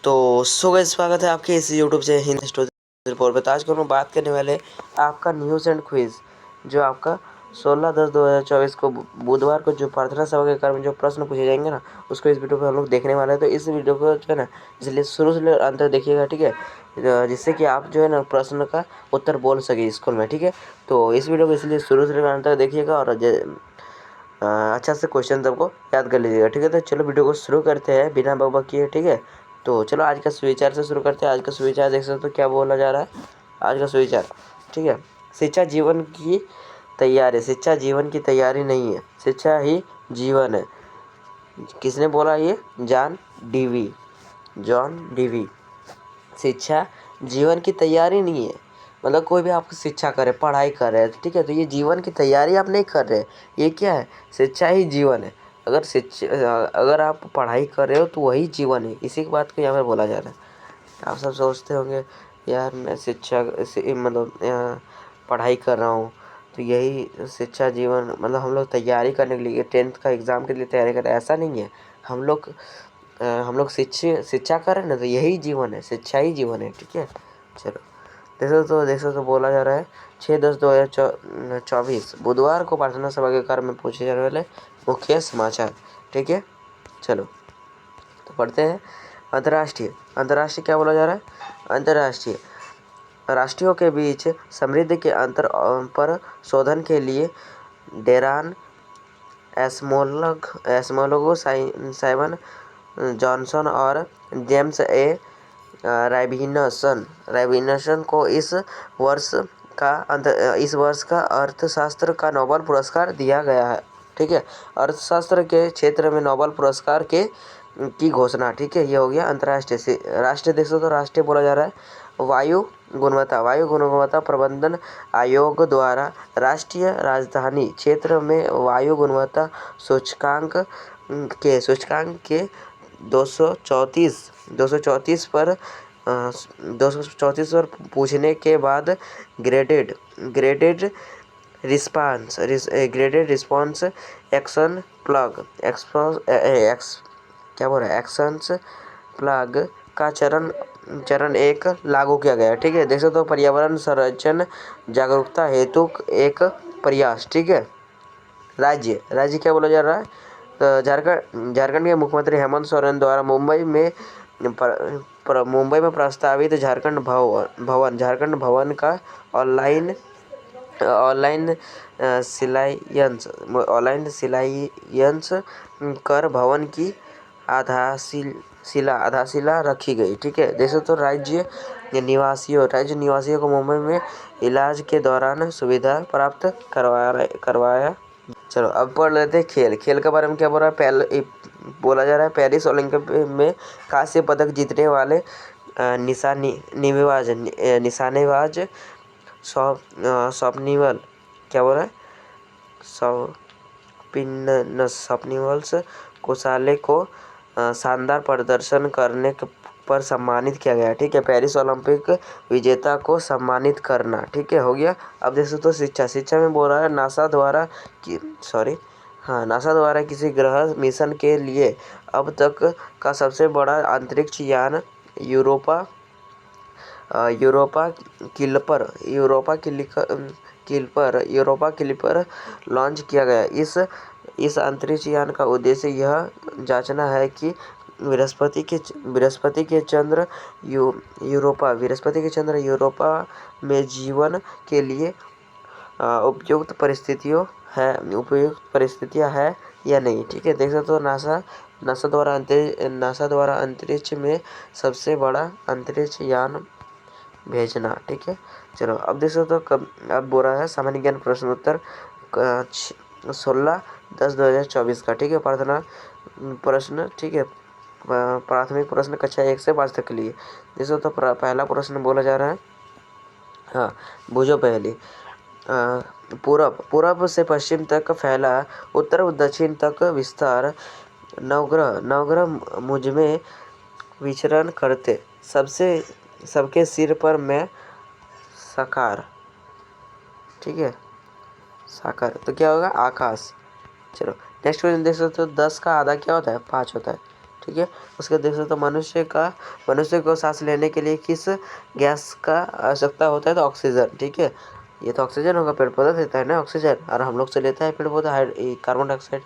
तो so guys, स्वागत है आपके इस YouTube channel Hindi story report पर। आज हम बात करने वाले आपका न्यूज़ एंड क्विज, जो आपका 16/10/2024 को बुधवार को जो प्रार्थना सभा के क्रम में जो प्रश्न पूछे जाएंगे ना, उसको इस वीडियो पे हम लोग देखने वाले हैं। तो इस वीडियो को जो है ना, इसलिए शुरू से अंत तक देखिएगा, ठीक है, जिससे कि आप जो है ना प्रश्न का उत्तर बोल सके स्कूल में, ठीक है। तो इस वीडियो को इसलिए शुरू से अंत तक देखिएगा और अच्छा से क्वेश्चन सबको याद कर लीजिएगा, ठीक है। तो चलो वीडियो को शुरू करते हैं बिना बकबक किए, ठीक है। तो चलो आज का सुविचार से शुरू करते हैं। आज का सुविचार देख सकते हो क्या बोला जा रहा है। आज का सुविचार, ठीक है, शिक्षा जीवन की तैयारी। शिक्षा जीवन की तैयारी नहीं है, शिक्षा ही जीवन है। किसने बोला ये? John Dewey. शिक्षा जीवन की तैयारी नहीं है, मतलब कोई भी आपको शिक्षा करे, पढ़ाई कर रहे हैं, ठीक है, तो ये जीवन की तैयारी आप नहीं कर रहे। ये क्या है? शिक्षा ही जीवन है। अगर आप पढ़ाई कर रहे हो तो वही जीवन है। इसी की बात को यहाँ पर बोला जा रहा है। आप सब सोचते होंगे यार मैं मतलब पढ़ाई कर रहा हूँ तो यही शिक्षा जीवन, मतलब हम लोग तैयारी करने के लिए 10th का एग्ज़ाम के लिए तैयारी कर रहे हैं, ऐसा नहीं है। हम लोग शिक्षा कर रहे हैं ना, तो यही जीवन है, शिक्षा ही जीवन है, ठीक है। चलो देखो तो बोला जा रहा है 6/10/2024 बुधवार को प्रार्थना सभा के कार्य में पूछे जाने वाले मुख्य समाचार, ठीक है। चलो तो पढ़ते हैं। अंतर्राष्ट्रीय क्या बोला जा रहा है? अंतर्राष्ट्रीय राष्ट्रों के बीच समृद्धि के अंतर पर शोधन के लिए डेरान एस्मोलोगो साइमन जॉनसन और जेम्स ए रैबिनसन को इस वर्ष का अर्थशास्त्र का नोबेल पुरस्कार दिया गया है, ठीक है। अर्थशास्त्र के क्षेत्र में नोबेल पुरस्कार की घोषणा, ठीक है। ये हो गया अंतर्राष्ट्रीय से। राष्ट्रीय देशों तो राष्ट्रीय बोला जा रहा है वायु गुणवत्ता प्रबंधन आयोग द्वारा राष्ट्रीय राजधानी क्षेत्र में वायु गुणवत्ता सूचकांक के 234 पर 234 पर पूछने के बाद graded response action plug actions plug का चरण 1 लागू किया गया, ठीक है। देख सकते हो पर्यावरण संरक्षण जागरूकता हेतु एक प्रयास, ठीक है। राज्य क्या बोला जा रहा है? तो झारखंड के मुख्यमंत्री हेमंत सोरेन द्वारा मुंबई में प्रस्तावित झारखंड भवन का ऑनलाइन सिलाइयंस कर भवन की आधारशिला रखी गई, ठीक है। जैसे तो राज्य निवासियों को मुंबई में इलाज के दौरान सुविधा प्राप्त करवाया। चलो अब पढ़ लेते हैं खेल के बारे में क्या बोल रहा है। बोला जा रहा है पेरिस ओलंपिक में कांस्य पदक जीतने वाले निशानेबाज स्वप्निवल क्या बोल रहा है स्वप्निवल्स कोसाले को शानदार प्रदर्शन करने पर सम्मानित किया गया, ठीक है। पेरिस ओलंपिक विजेता को सम्मानित करना, ठीक है, हो गया। अब देखो तो शिक्षा में बोल रहा है नासा द्वारा किसी ग्रह मिशन के लिए अब तक का सबसे बड़ा अंतरिक्ष यान यूरोपा क्लिपर लॉन्च किया गया। इस अंतरिक्ष यान का उद्देश्य यह जांचना है कि बृहस्पति के चंद्र यूरोपा में जीवन के लिए उपयुक्त परिस्थितियां है या नहीं, ठीक है। देख सकते हो नासा द्वारा अंतरिक्ष में सबसे बड़ा अंतरिक्ष यान भेजना, ठीक है। चलो अब देख सकते हो अब बोल रहा है सामान्य ज्ञान प्रश्न उत्तर 16/10/2024 का, ठीक है। प्रार्थना प्रश्न, ठीक है, प्राथमिक प्रश्न कक्षा 1 से 5 तक के लिए। जैसे तो पहला प्रश्न बोला जा रहा है, हाँ बुझो पहले। पूरब से पश्चिम तक फैला, उत्तर दक्षिण तक विस्तार, नवग्रह मुझमें विचरण करते, सबके सिर पर मैं साकार, ठीक है, साकार तो क्या होगा? आकाश। चलो नेक्स्ट क्वेश्चन देख सकते हो 10 का आधा क्या होता है? 5 होता है, ठीक है। उसके देख सकते हो मनुष्य को सांस लेने के लिए किस गैस का आवश्यकता होता है, तो ऑक्सीजन, ठीक है। ये तो ऑक्सीजन होगा, पेड़ पौधा देता है ना ऑक्सीजन, और हम लोग से लेता है पेड़ पौधा कार्बन डाइऑक्साइड।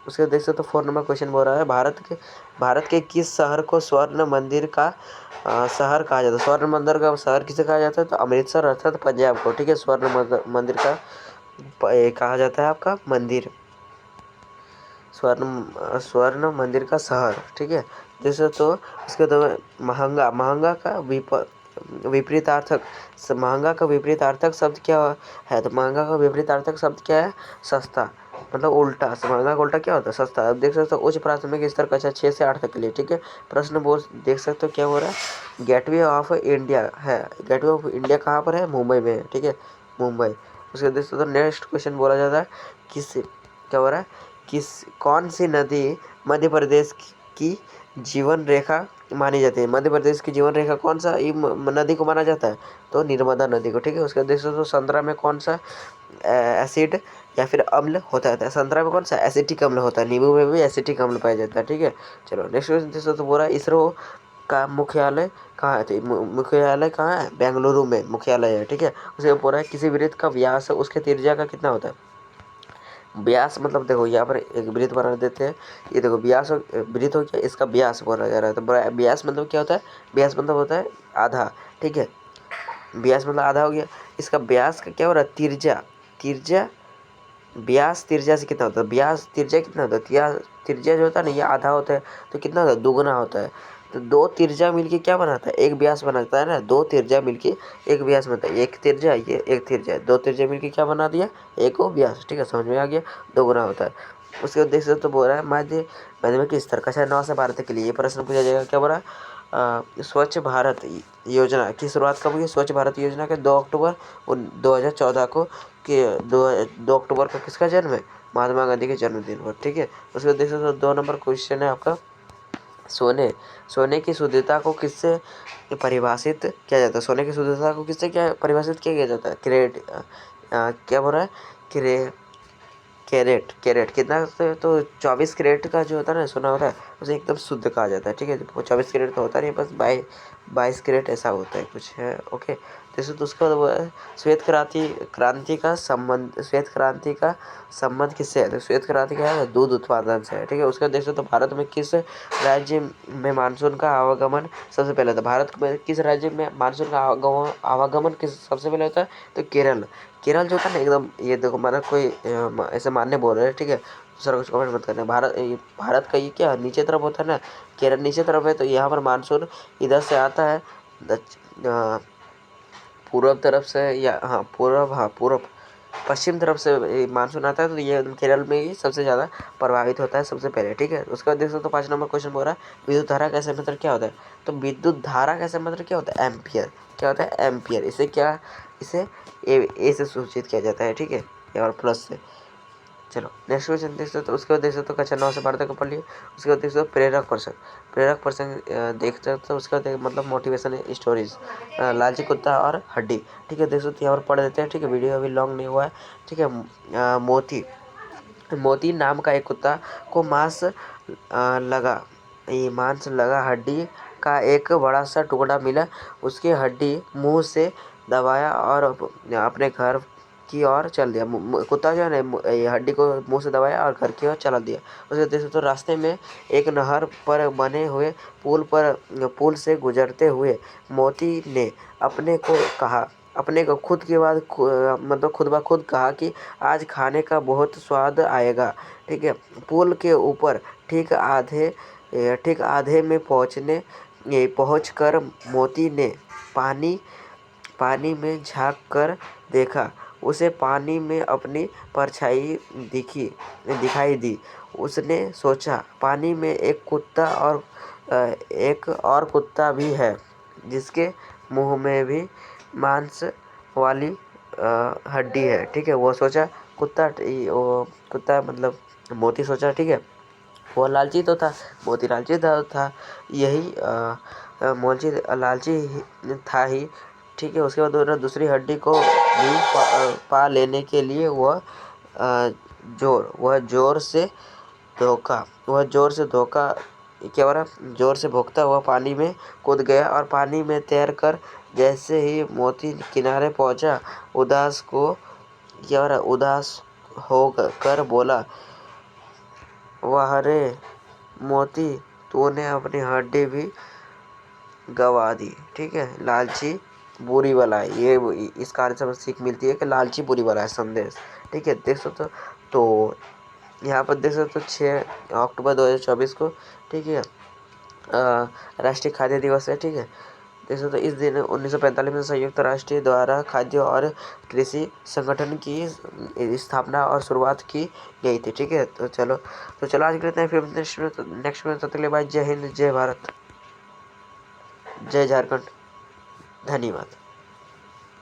उसके देख सकते हो 4 नंबर क्वेश्चन बोल रहा है, भारत के किस शहर को स्वर्ण मंदिर का शहर कहा जाता है। स्वर्ण मंदिर का शहर किसे कहा जाता है, तो अमृतसर अर्थात पंजाब को, ठीक है। मंदिर का कहा जाता है आपका मंदिर, स्वर्ण मंदिर का शहर, ठीक है। जैसे तो इसके तो महंगा का विपरीतार्थक महंगा का विपरीतार्थक शब्द क्या है, तो महंगा का विपरीतार्थक शब्द क्या है, सस्ता, मतलब उल्टा। महंगा का उल्टा क्या होता है, सस्ता। अब देख सकते हो उच्च प्राथमिक स्तर कक्षा 6 से 8 तक के लिए, ठीक है। प्रश्न बोल देख सकते हो क्या हो रहा है, गेटवे ऑफ इंडिया है, गेटवे ऑफ इंडिया कहाँ पर है, मुंबई में है, ठीक है, मुंबई। उसके देख सकते हो नेक्स्ट क्वेश्चन बोला जाता है, किस क्या हो रहा है, कौन सी नदी मध्य प्रदेश की जीवन रेखा मानी जाती है। मध्य प्रदेश की जीवन रेखा कौन सा नदी को माना जाता है, तो नर्मदा नदी को, ठीक है। उसके देख सकते हो संतरा में कौन सा एसिड या फिर अम्ल होता है, संतरा में कौन सा एसिटिक अम्ल होता है, नींबू में भी एसिटिक अम्ल पाया जाता है, ठीक है। चलो नेक्स्ट क्वेश्चन देख सकते हो बोला इसरो का मुख्यालय कहाँ है, तो मुख्यालय कहाँ है, बेंगलुरु में मुख्यालय है, ठीक है। उसके पूरा है किसी वृत्त का व्यास उसके त्रिज्या का कितना होता है। व्यास मतलब देखो यहाँ पर एक वृत्त बना देते हैं, ये देखो व्यास वृत्त हो गया, इसका व्यास बोला जा रहा है, तो व्यास मतलब क्या होता है, व्यास मतलब होता है आधा, ठीक है। व्यास मतलब आधा हो गया, इसका व्यास का क्या हो रहा है, त्रिज्या, त्रिज्या व्यास त्रिज्या से कितना होता है, व्यास त्रिज्या कितना होता है, त्रिज्या जो होता है ना ये आधा होता है, तो कितना होता है, दुगुना होता है। तो दो त्रिज्या मिलके क्या बनाता है, एक व्यास बनाता है ना, दो त्रिज्या मिलके एक व्यास बनता है, एक त्रिज्या ये एक त्रिज्या, दो त्रिज्या मिलके क्या बना दिया, एक वो व्यास, ठीक है, समझ में आ गया, दोगुना होता है। उसके बाद देख सकते तो बोल रहा है माध्यमिक स्तर कक्षा 9 से 12 तक के लिए ये प्रश्न पूछा जाएगा, क्या बोल रहा है, स्वच्छ भारत योजना की शुरुआत कब हुई, स्वच्छ भारत योजना के 2 अक्टूबर 2014 को, कि 2 अक्टूबर को किसका जन्म है, महात्मा गांधी के जन्मदिन पर, ठीक है। उसके देख सकते हो 2 नंबर क्वेश्चन है आपका, सोने की शुद्धता को किससे परिभाषित किया जाता है, सोने की शुद्धता को किससे क्या परिभाषित किया जाता है, क्या बोल रहा है, क्रे कैरेट, कैरेट कितना, तो 24 कैरेट का जो होता है ना सोना होता है उसे एकदम शुद्ध कहा जाता है, ठीक है। 24 कैरेट तो होता नहीं, बस 22 कैरेट ऐसा होता है कुछ है, ओके। जैसे तो उसका श्वेत क्रांति का संबंध किससे है, तो श्वेत क्रांति क्या है, दूध उत्पादन से है, ठीक है। उसका देख सकते तो भारत में किस राज्य में मानसून का आवागमन सबसे पहले होता है, भारत में किस राज्य में मानसून का आवागमन किस सबसे पहले होता है, तो केरल। केरल जो होता है ना एकदम, ये देखो माना कोई ऐसे मानने बोल रहे हैं, ठीक है, दूसरा कुछ कमेंट मत करना। भारत का ये क्या नीचे तरफ होता है ना, केरल नीचे तरफ है, तो यहाँ पर मानसून इधर से आता है, पूर्व तरफ से, या पूर्व पश्चिम तरफ से मानसून आता है, तो ये केरल में ही सबसे ज़्यादा प्रभावित होता है सबसे पहले, ठीक है। उसके बाद देख सकते हो 5 नंबर क्वेश्चन बोल रहा है विद्युत धारा का मतलब क्या होता है, तो विद्युत धारा का मतलब क्या होता है, एम्पियर, क्या होता है, एम्पियर। इसे ए से सूचित किया जाता है, ठीक है, और प्लस से। चलो नेक्स्ट क्वेश्चन देख सकते हो, उसके बाद देख सकते हो कक्षा 9 से 12 तक पढ़ लिए। उसके बाद देख सकते हो प्रेरक प्रसंग देख सकते हो, उसका मतलब मोटिवेशन स्टोरीज, लालची कुत्ता और हड्डी, ठीक है। देख सकते हो यहाँ पर पढ़ देते हैं, ठीक है, वीडियो अभी लॉन्ग नहीं हुआ है, ठीक है। मोती नाम का एक कुत्ता को मांस लगा हड्डी का एक बड़ा सा टुकड़ा मिला, उसकी हड्डी मुंह से दबाया और अपने घर की ओर चल दिया। कुत्ता जो है ना ये हड्डी को मुंह से दबाया और घर की ओर चला दिया। उसके देख सकते हो रास्ते में एक नहर पर बने हुए पुल से गुजरते हुए मोती ने अपने को खुद के बाद मतलब खुद ब खुद कहा कि आज खाने का बहुत स्वाद आएगा, ठीक है। पुल के ऊपर ठीक आधे में पहुँच कर मोती ने पानी में झांक कर देखा, उसे पानी में अपनी परछाई दिखाई दी। उसने सोचा पानी में एक और कुत्ता भी है जिसके मुंह में भी मांस वाली हड्डी है, ठीक है। वो सोचा कुत्ता मतलब मोती सोचा, ठीक है, वो लालची तो था, मोती लालची था, यही मोची लालची था ही, ठीक है। उसके बाद उन्होंने दूसरी हड्डी को भी पा लेने के लिए वह जोर से धोखा क्या हो रहा, जोर से भौंकता हुआ पानी में कूद गया और पानी में तैरकर जैसे ही मोती किनारे पहुंचा, उदास को क्या हो रहा, उदास होकर बोला, वाह रे मोती, तूने अपनी हड्डी भी गवा दी। ठीक है, लालची बुरी बला है। ये इस कहानी से हमें सीख मिलती है कि लालची बुरी बला है, संदेश। ठीक है, देख सकते हो। तो यहाँ पर देख सकते हो 6 अक्टूबर 2024 को, ठीक है, राष्ट्रीय खाद्य दिवस है। ठीक है, देख सकते हो इस दिन 1945 में संयुक्त राष्ट्र द्वारा खाद्य और कृषि संगठन की स्थापना और शुरुआत की गई थी। ठीक है, तो चलो आज के लिए इतना ही। फिर नेक्स्ट में तब तक के लिए बाय। जय हिंद, जय भारत, जय झारखंड, धन्यवाद।